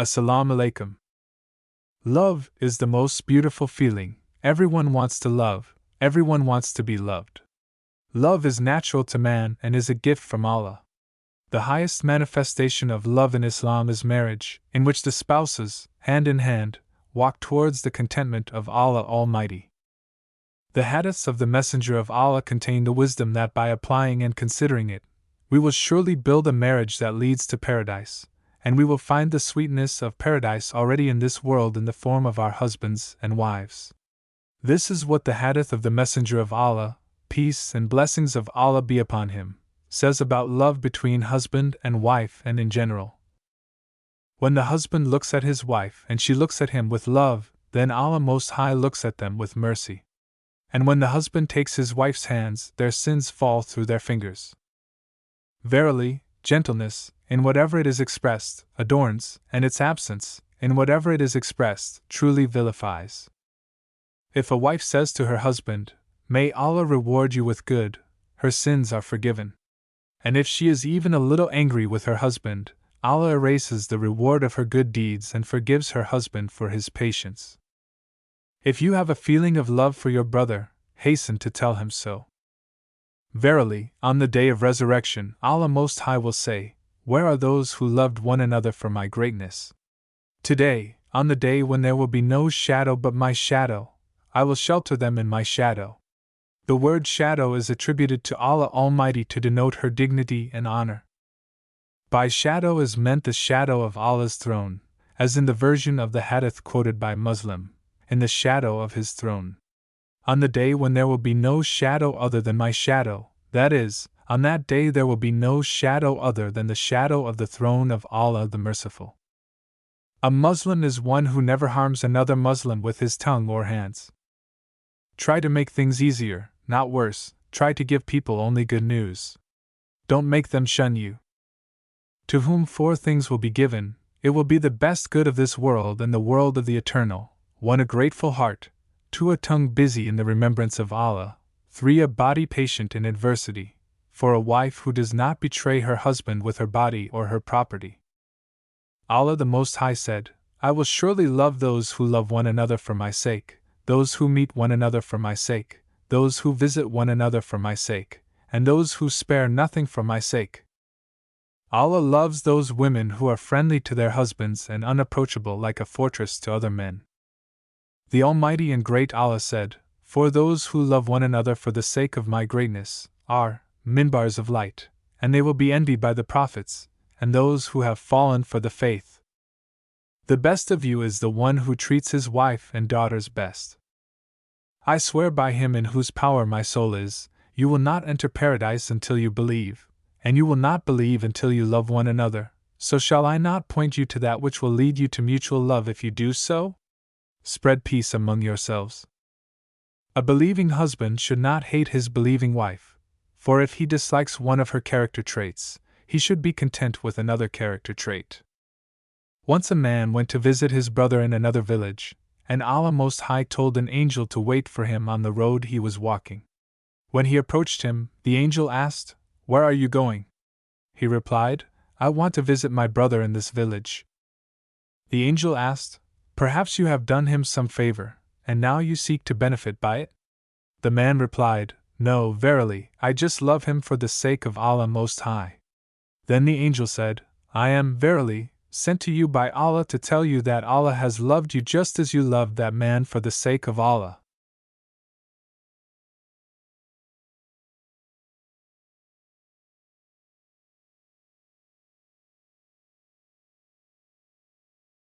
Assalamu alaikum. Love is the most beautiful feeling. Everyone wants to love, everyone wants to be loved. Love is natural to man and is a gift from Allah. The highest manifestation of love in Islam is marriage, in which the spouses, hand in hand, walk towards the contentment of Allah Almighty. The Hadiths of the Messenger of Allah contain the wisdom that by applying and considering it, we will surely build a marriage that leads to paradise, and we will find the sweetness of paradise already in this world in the form of our husbands and wives. This is what the Hadith of the Messenger of Allah, peace and blessings of Allah be upon him, says about love between husband and wife and in general. When the husband looks at his wife and she looks at him with love, then Allah Most High looks at them with mercy. And when the husband takes his wife's hands, their sins fall through their fingers. Verily, gentleness, in whatever it is expressed, adorns, and its absence, in whatever it is expressed, truly vilifies. If a wife says to her husband, "May Allah reward you with good," her sins are forgiven. And if she is even a little angry with her husband, Allah erases the reward of her good deeds and forgives her husband for his patience. If you have a feeling of love for your brother, hasten to tell him so. Verily, on the day of resurrection, Allah Most High will say, "Where are those who loved one another for my greatness?" Today, on the day when there will be no shadow but my shadow, I will shelter them in my shadow. The word shadow is attributed to Allah Almighty to denote her dignity and honor. By shadow is meant the shadow of Allah's throne, as in the version of the Hadith quoted by Muslim, in the shadow of his throne. On the day when there will be no shadow other than my shadow, that is, on that day there will be no shadow other than the shadow of the throne of Allah the Merciful. A Muslim is one who never harms another Muslim with his tongue or hands. Try to make things easier, not worse. Try to give people only good news. Don't make them shun you. To whom 4 things will be given, it will be the best good of this world and the world of the eternal: 1. A grateful heart, 2. A tongue busy in the remembrance of Allah, 3. A body patient in adversity, 4. A wife who does not betray her husband with her body or her property. Allah the Most High said, "I will surely love those who love one another for my sake, those who meet one another for my sake, those who visit one another for my sake, and those who spare nothing for my sake." Allah loves those women who are friendly to their husbands and unapproachable like a fortress to other men. The Almighty and Great Allah said, "For those who love one another for the sake of my greatness are minbars of light, and they will be envied by the prophets, and those who have fallen for the faith. The best of you is the one who treats his wife and daughters best. I swear by him in whose power my soul is, you will not enter paradise until you believe, and you will not believe until you love one another, so shall I not point you to that which will lead you to mutual love if you do so? Spread peace among yourselves." A believing husband should not hate his believing wife, for if he dislikes one of her character traits, he should be content with another character trait. Once a man went to visit his brother in another village, and Allah Most High told an angel to wait for him on the road he was walking. When he approached him, the angel asked, "Where are you going?" He replied, "I want to visit my brother in this village." The angel asked, "Perhaps you have done him some favor, and now you seek to benefit by it?" The man replied, "No, verily, I just love him for the sake of Allah Most High." Then the angel said, "I am, verily, sent to you by Allah to tell you that Allah has loved you just as you loved that man for the sake of Allah,